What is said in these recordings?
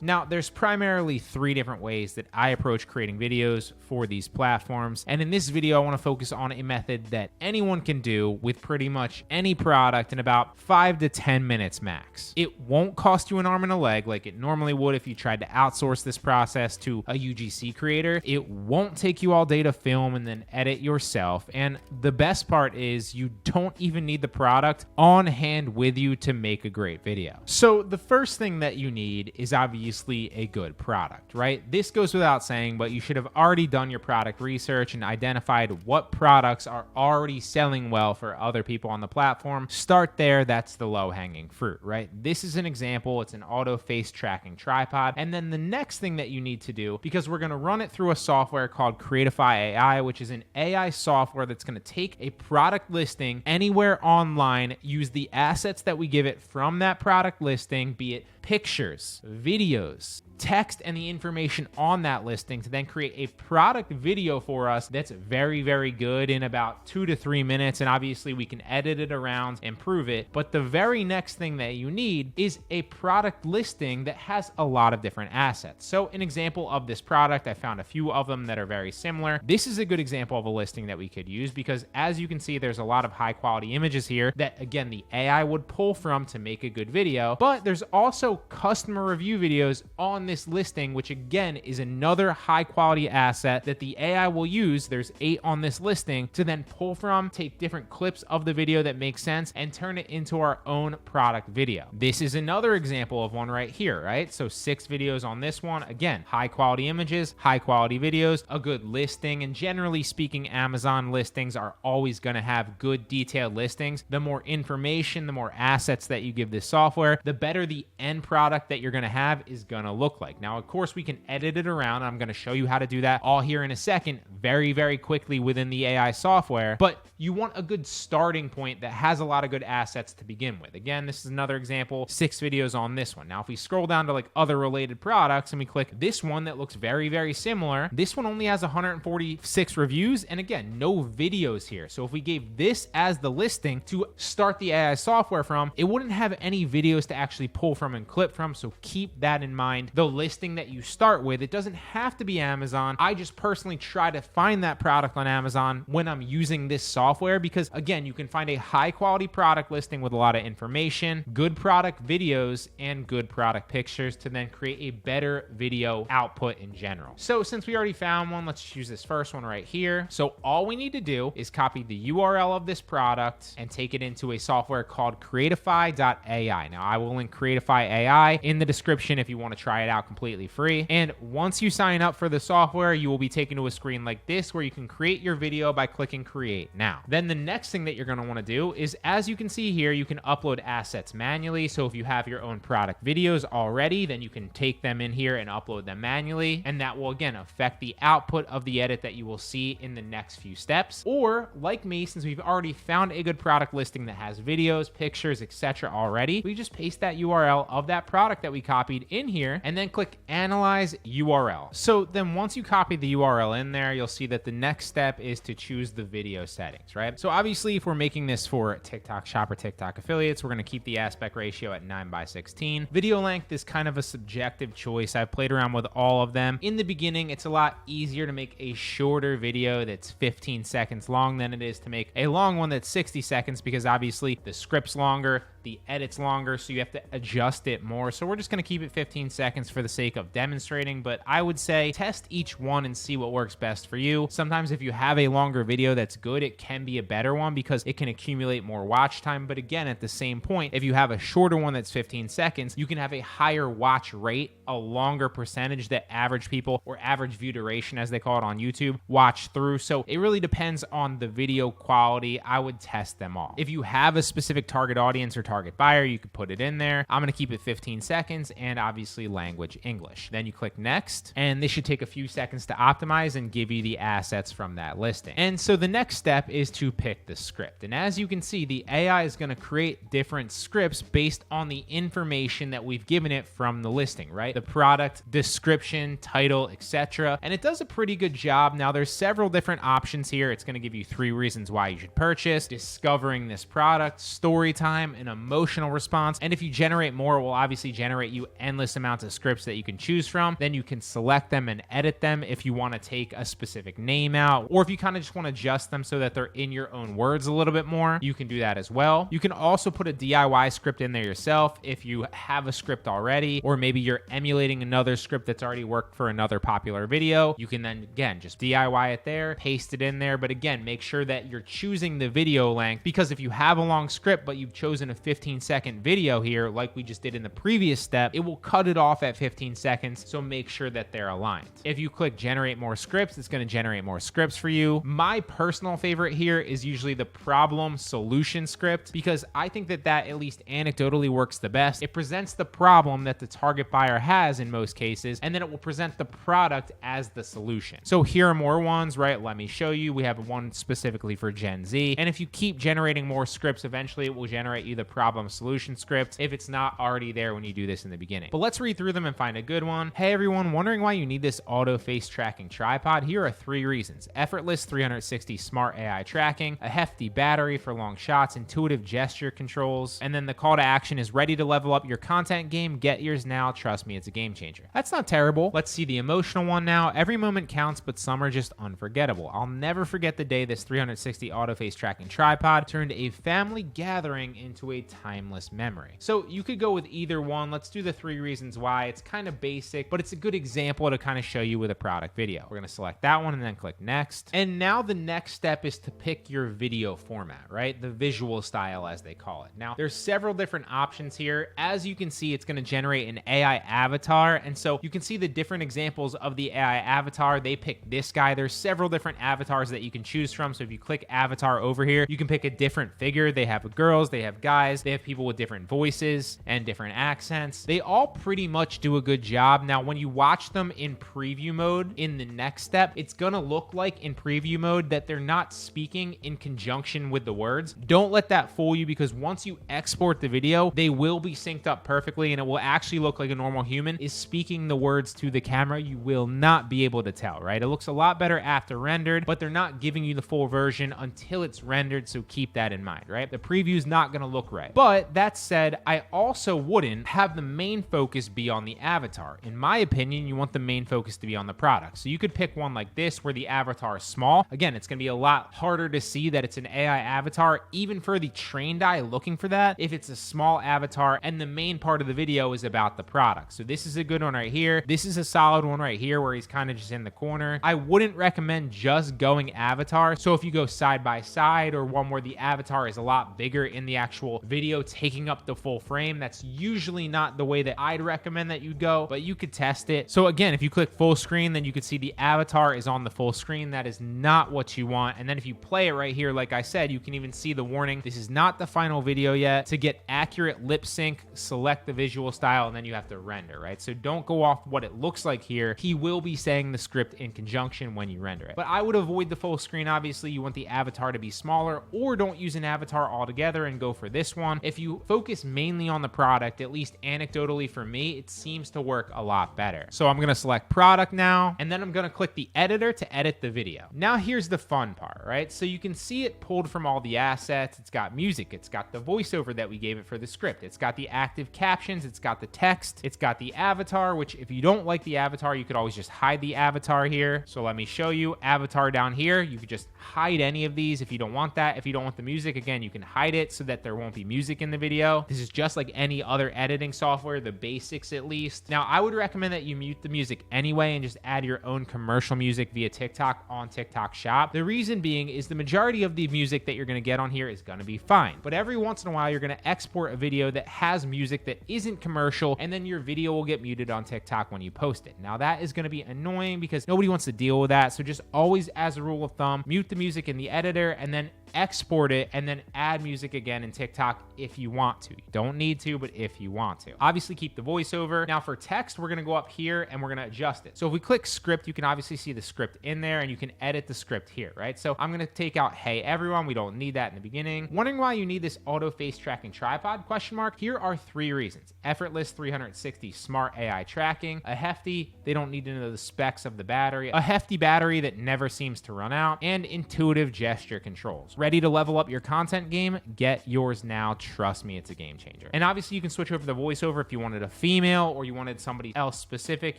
Now, there's primarily 3 different ways that I approach creating videos for these platforms. And in this video, I want to focus on a method that anyone can do with pretty much any product in about 5 to 10 minutes max. It won't cost you an arm and a leg like it normally would if you tried to outsource this process to a UGC creator. It won't take you all day to film and then edit yourself. And the best part is you don't even need the product on hand with you to make a great video. So the first thing that you need is obviously a good product, right? This goes without saying, but you should have already done your product research and identified what products are already selling well for other people on the platform. Start there. That's the low-hanging fruit, right? This is an example. It's an auto face tracking tripod. And then the next thing that you need to do, because we're going to run it through a software called Creatify AI, which is an AI software that's going to take a product listing anywhere online, use the assets that we give it from that product listing, be it pictures, videos, text, and the information on that listing to then create a product video for us that's very, very good in about 2 to 3 minutes. And obviously we can edit it around, improve it. But the very next thing that you need is a product listing that has a lot of different assets. So an example of this product, I found a few of them that are very similar. This is a good example of a listing that we could use because as you can see, there's a lot of high quality images here that again, the AI would pull from to make a good video, but there's also customer review videos on this listing, which again is another high quality asset that the AI will use. There's 8 on this listing to then pull from, take different clips of the video that make sense and turn it into our own product video. This is another example of one right here, right? So 6 videos on this one. Again, high quality images, high quality videos, a good listing. And generally speaking, Amazon listings are always going to have good detailed listings. The more information, the more assets that you give this software, the better the end product that you're going to have is going to look like. Now, of course, we can edit it around. I'm going to show you how to do that all here in a second, very, very quickly within the AI software. But you want a good starting point that has a lot of good assets to begin with. Again, this is another example, 6 videos on this one. Now, if we scroll down to like other related products and we click this one that looks very, very similar, this one only has 146 reviews. And again, no videos here. So if we gave this as the listing to start the AI software from, it wouldn't have any videos to actually pull from and clip from. So keep that in mind. The listing that you start with, it doesn't have to be Amazon. I just personally try to find that product on Amazon when I'm using this software because again, you can find a high quality product listing with a lot of information, good product videos, and good product pictures to then create a better video output in general. So since we already found one, let's choose this first one right here. So all we need to do is copy the URL of this product and take it into a software called Creatify.ai. Now I will link Creatify AI in the description if you want to try it out completely free. And once you sign up for the software, you will be taken to a screen like this where you can create your video by clicking create now. Then the next thing that you're going to want to do is, as you can see here, you can upload assets manually. So if you have your own product videos already, then you can take them in here and upload them manually. And that will again affect the output of the edit that you will see in the next few steps. Or like me, since we've already found a good product listing that has videos, pictures, etc. already, we just paste that URL of that product that we copied in here and then click analyze URL. So then once you copy the URL in there, you'll see that the next step is to choose the video settings, right? So obviously if we're making this for TikTok Shop or TikTok affiliates, we're going to keep the aspect ratio at 9:16. Video length is kind of a subjective choice. I've played around with all of them. In the beginning, it's a lot easier to make a shorter video that's 15 seconds long than it is to make a long one that's 60 seconds because obviously the script's longer, the edit's longer, so you have to adjust it more. So we're just going to keep it 15 seconds for the sake of demonstrating, but I would say test each one and see what works best for you. Sometimes if you have a longer video that's good, it can be a better one because it can accumulate more watch time. But again, at the same point, if you have a shorter one that's 15 seconds, you can have a higher watch rate, a longer percentage that average people, or average view duration as they call it on YouTube, watch through. So it really depends on the video quality. I would test them all. If you have a specific target audience or target buyer, you could put it in there. I'm going to keep it 15 seconds and obviously language English. Then you click next, and this should take a few seconds to optimize and give you the assets from that listing. And so the next step is to pick the script. And as you can see, the AI is going to create different scripts based on the information that we've given it from the listing, right? The product, description, title, etc. And it does a pretty good job. Now there's several different options here. It's going to give you 3 reasons why you should purchase, discovering this product, story time, and emotional response. And if you generate more, it will obviously generate you endless amounts of scripts scripts that you can choose from. Then you can select them and edit them if you want to take a specific name out, or if you kind of just want to adjust them so that they're in your own words a little bit more, you can do that as well. You can also put a DIY script in there yourself if you have a script already, or maybe you're emulating another script that's already worked for another popular video. You can then, again, just DIY it there, paste it in there. But again, make sure that you're choosing the video length, because if you have a long script, but you've chosen a 15-second video here, like we just did in the previous step, it will cut it off at 15 seconds. So make sure that they're aligned. If you click generate more scripts, it's going to generate more scripts for you. My personal favorite here is usually the problem solution script, because I think that at least anecdotally works the best. It presents the problem that the target buyer has in most cases, and then it will present the product as the solution. So here are more ones, right? Let me show you. We have one specifically for Gen Z. And if you keep generating more scripts, eventually it will generate you the problem solution script if it's not already there when you do this in the beginning. But let's read through them and find a good one. Hey everyone, wondering why you need this auto face tracking tripod? Here are 3 reasons. Effortless 360 smart AI tracking, a hefty battery for long shots, intuitive gesture controls, and then the call to action is ready to level up your content game. Get yours now. Trust me, it's a game changer. That's not terrible. Let's see the emotional one now. Every moment counts, but some are just unforgettable. I'll never forget the day this 360 auto face tracking tripod turned a family gathering into a timeless memory. So you could go with either one. Let's do the 3 reasons why. It's kind of basic, but it's a good example to kind of show you with a product video. We're going to select that one and then click next. And now the next step is to pick your video format, right? The visual style, as they call it. Now, there's several different options here. As you can see, it's going to generate an AI avatar. And so you can see the different examples of the AI avatar. They picked this guy. There's several different avatars that you can choose from. So if you click avatar over here, you can pick a different figure. They have girls, they have guys, they have people with different voices and different accents. They all pretty much do a good job. Now, when you watch them in preview mode in the next step, it's going to look like in preview mode that they're not speaking in conjunction with the words. Don't let that fool you, because once you export the video, they will be synced up perfectly and it will actually look like a normal human is speaking the words to the camera. You will not be able to tell, right? It looks a lot better after rendered, but they're not giving you the full version until it's rendered. So keep that in mind, right? The preview is not going to look right. But that said, I also wouldn't have the main focus be on the avatar. In my opinion, you want the main focus to be on the product. So you could pick one like this where the avatar is small. Again, it's going to be a lot harder to see that it's an AI avatar, even for the trained eye looking for that, if it's a small avatar and the main part of the video is about the product. So this is a good one right here. This is a solid one right here where he's kind of just in the corner. I wouldn't recommend just going avatar. So if you go side by side, or one where the avatar is a lot bigger in the actual video taking up the full frame, that's usually not the way that I'd recommend that you go, but you could test it. So again, if you click full screen, then you could see the avatar is on the full screen. That is not what you want. And then if you play it right here, like I said, you can even see the warning. This is not the final video yet. To get accurate lip sync, select the visual style, and then you have to render, right? So don't go off what it looks like here. He will be saying the script in conjunction when you render it. But I would avoid the full screen. Obviously, you want the avatar to be smaller, or don't use an avatar altogether and go for this one. If you focus mainly on the product, at least anecdotally for me, it seems to work a lot better. So I'm going to select product now, and then I'm going to click the editor to edit the video. Now here's the fun part, right? So you can see it pulled from all the assets. It's got music. It's got the voiceover that we gave it for the script. It's got the active captions. It's got the text. It's got the avatar, which if you don't like the avatar, you could always just hide the avatar here. So let me show you avatar down here. You could just hide any of these if you don't want that. If you don't want the music, again, you can hide it so that there won't be music in the video. This is just like any other editing software, the basics at least. Now, I would recommend that you mute the music anyway and just add your own commercial music via TikTok on TikTok Shop. The reason being is the majority of the music that you're going to get on here is going to be fine. But every once in a while, you're going to export a video that has music that isn't commercial, and then your video will get muted on TikTok when you post it. Now, that is going to be annoying because nobody wants to deal with that. So just always, as a rule of thumb, mute the music in the editor and then export it and then add music again in TikTok if you want to. You don't need to, but if you want to. Obviously, keep the voiceover. Now for text, we're going to go up here and we're going to adjust it. So if we click script, you can obviously see the script in there and you can edit the script here, right? So I'm going to take out, hey everyone, we don't need that in the beginning. Wondering why you need this auto face tracking tripod? Question mark. Here are 3 reasons. Effortless 360 smart AI tracking, a hefty, they don't need to know the specs of the battery, a hefty battery that never seems to run out, and intuitive gesture controls. Ready to level up your content game? Get yours now. Trust me, it's a game changer. And obviously you can switch over the voiceover if you wanted a female or you wanted somebody else specific,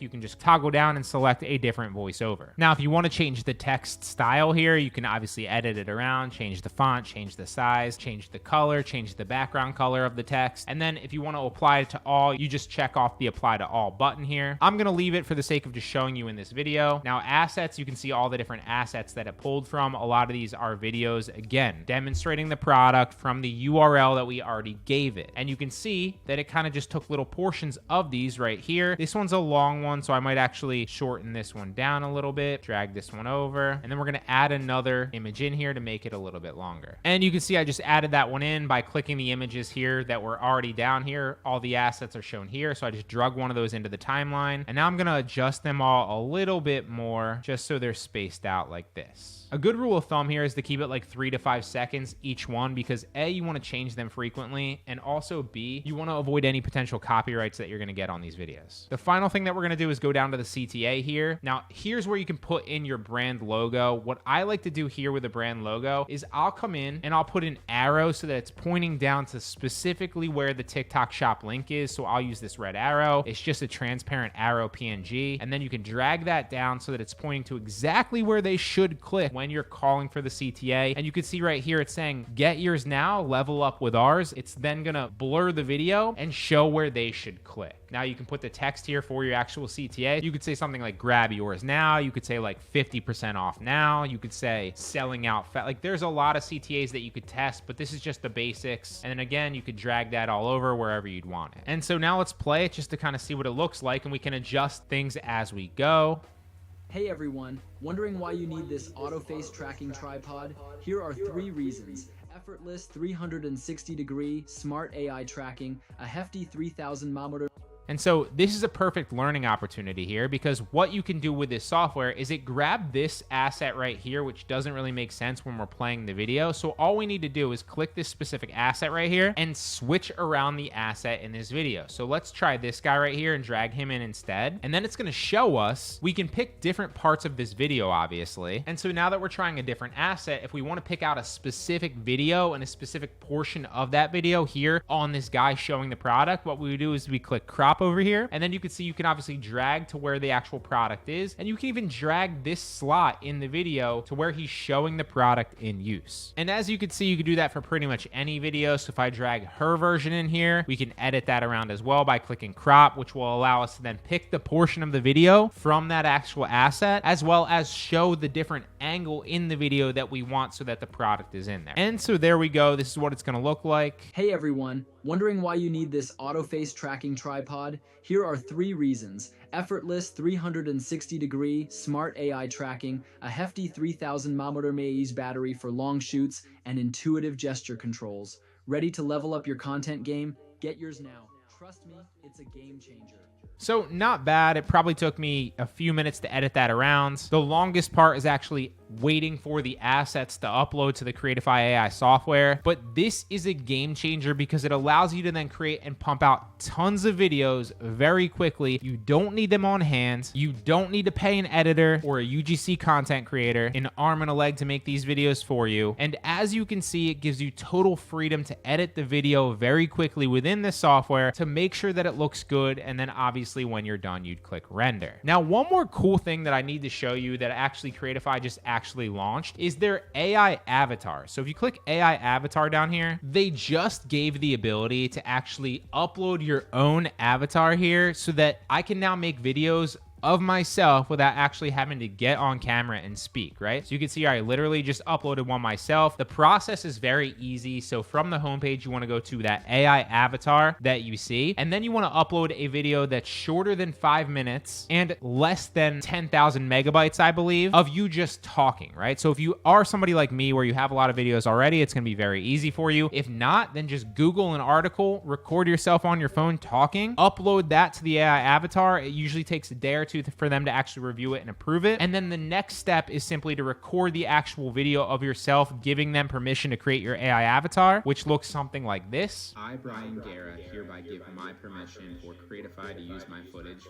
you can just toggle down and select a different voiceover. Now, if you want to change the text style here, you can obviously edit it around, change the font, change the size, change the color, change the background color of the text. And then if you want to apply it to all, you just check off the apply to all button here. I'm going to leave it for the sake of just showing you in this video. Now, assets, you can see all the different assets that it pulled from. A lot of these are videos, again, demonstrating the product from the URL that we already gave it. And you can see that it kind of just took little portions of these right here. This one's a long one, so I might actually shorten this one down a little bit, drag this one over, and then we're going to add another image in here to make it a little bit longer. And you can see I just added that one in by clicking the images here that were already down here. All the assets are shown here, so I just drug one of those into the timeline, and now I'm going to adjust them all a little bit more just so they're spaced out like this. A good rule of thumb here is to keep it like 3 to 5 seconds each one, because A, you want to change them frequently, and also B, you want to avoid any potential copyrights that you're going to get on these videos. The final thing that we're going to do is go down to the CTA here. Now, here's where you can put in your brand logo. What I like to do here with the brand logo is I'll come in and I'll put an arrow so that it's pointing down to specifically where the TikTok shop link is. So I'll use this red arrow. It's just a transparent arrow PNG, and then you can drag that down so that it's pointing to exactly where they should click when you're calling for the CTA. And you can see right here, it's saying, get yours now, level up with ours. It's then gonna blur the video and show where they should click. Now you can put the text here for your actual CTA. You could say something like grab yours now. You could say like 50% off now. You could say selling out fast. Like there's a lot of CTAs that you could test, but this is just the basics. And then again, you could drag that all over wherever you'd want it. And so now let's play it just to kind of see what it looks like, and we can adjust things as we go. Hey everyone, wondering why you need this auto face tracking tripod? Here are 3 reasons. Effortless 360-degree smart AI tracking, a hefty 3000 mAh. And so this is a perfect learning opportunity here, because what you can do with this software is it grabbed this asset right here, which doesn't really make sense when we're playing the video. So all we need to do is click this specific asset right here and switch around the asset in this video. So let's try this guy right here and drag him in instead. And then it's going to show us, we can pick different parts of this video, obviously. And so now that we're trying a different asset, if we want to pick out a specific video and a specific portion of that video here on this guy showing the product, what we would do is we click crop over here, and then you can see you can obviously drag to where the actual product is, and you can even drag this slot in the video to where he's showing the product in use. And as you can see, you can do that for pretty much any video. So if I drag her version in here, we can edit that around as well by clicking crop, which will allow us to then pick the portion of the video from that actual asset, as well as show the different angle in the video that we want so that the product is in there. And so there we go. This is what it's going to look like. Hey everyone, wondering why you need this auto face tracking tripod? Here are 3 reasons. Effortless 360-degree smart AI tracking, a hefty 3000 mAh battery for long shoots, and intuitive gesture controls. Ready to level up your content game? Get yours now. Trust me, it's a game changer. So not bad. It probably took me a few minutes to edit that around. The longest part is actually waiting for the assets to upload to the Creatify AI software. But this is a game changer because it allows you to then create and pump out tons of videos very quickly. You don't need them on hand. You don't need to pay an editor or a UGC content creator an arm and a leg to make these videos for you. And as you can see, it gives you total freedom to edit the video very quickly within the software to make sure that it looks good. And then obviously when you're done, you'd click render. Now, one more cool thing that I need to show you that actually Creatify just actually launched is their AI avatar. So if you click AI avatar down here, they just gave the ability to actually upload your own avatar here so that I can now make videos of myself without actually having to get on camera and speak, right? So you can see I literally just uploaded one myself. The process is very easy. So from the homepage, you want to go to that AI avatar that you see, and then you want to upload a video that's shorter than 5 minutes and less than 10,000 megabytes, I believe, of you just talking, right? So if you are somebody like me where you have a lot of videos already, it's going to be very easy for you. If not, then just Google an article, record yourself on your phone talking, upload that to the AI avatar. It usually takes a day or to for them to actually review it and approve it. And then the next step is simply to record the actual video of yourself, giving them permission to create your AI avatar, which looks something like this. I, Brian Guerra, hereby give my permission for Creatify to use my footage.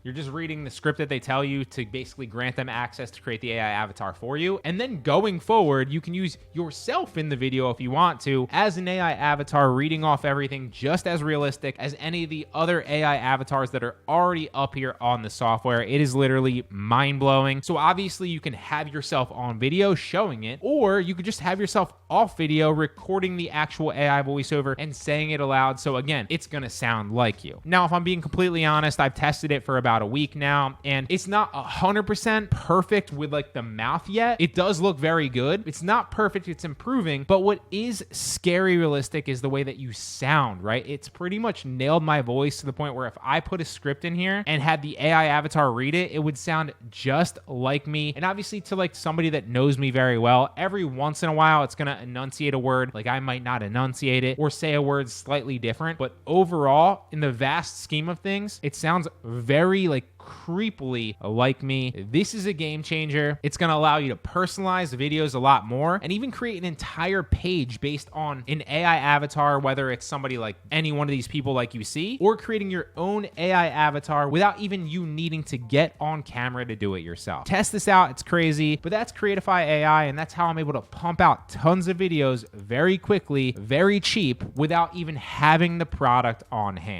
You're just reading the script that they tell you to basically grant them access to create the AI avatar for you. And then going forward, you can use yourself in the video if you want to as an AI avatar, reading off everything just as realistic as any of the other AI avatars that are already up here on the software. It is literally mind-blowing. So obviously you can have yourself on video showing it, or you could just have yourself off video recording the actual AI voiceover and saying it aloud. So again, it's gonna sound like you. Now, if I'm being completely honest, I've tested it for about a week now, and it's not 100% perfect with like the mouth yet. It does look very good. It's not perfect, it's improving, but what is scary realistic is the way that you sound, right? It's pretty much nailed my voice to the point where if I put a script in here and had the AI avatar read it, it would sound just like me. And obviously to like somebody that knows me very well, every once in a while, it's gonna enunciate a word. Like I might not enunciate it or say a word slightly different, but overall, in the vast scheme of things, it sounds very like creepily like me. This is a game changer. It's going to allow you to personalize the videos a lot more and even create an entire page based on an AI avatar, whether it's somebody like any one of these people like you see, or creating your own AI avatar without even you needing to get on camera to do it yourself. Test this out. It's crazy, but that's Creatify AI, and that's how I'm able to pump out tons of videos very quickly, very cheap, without even having the product on hand.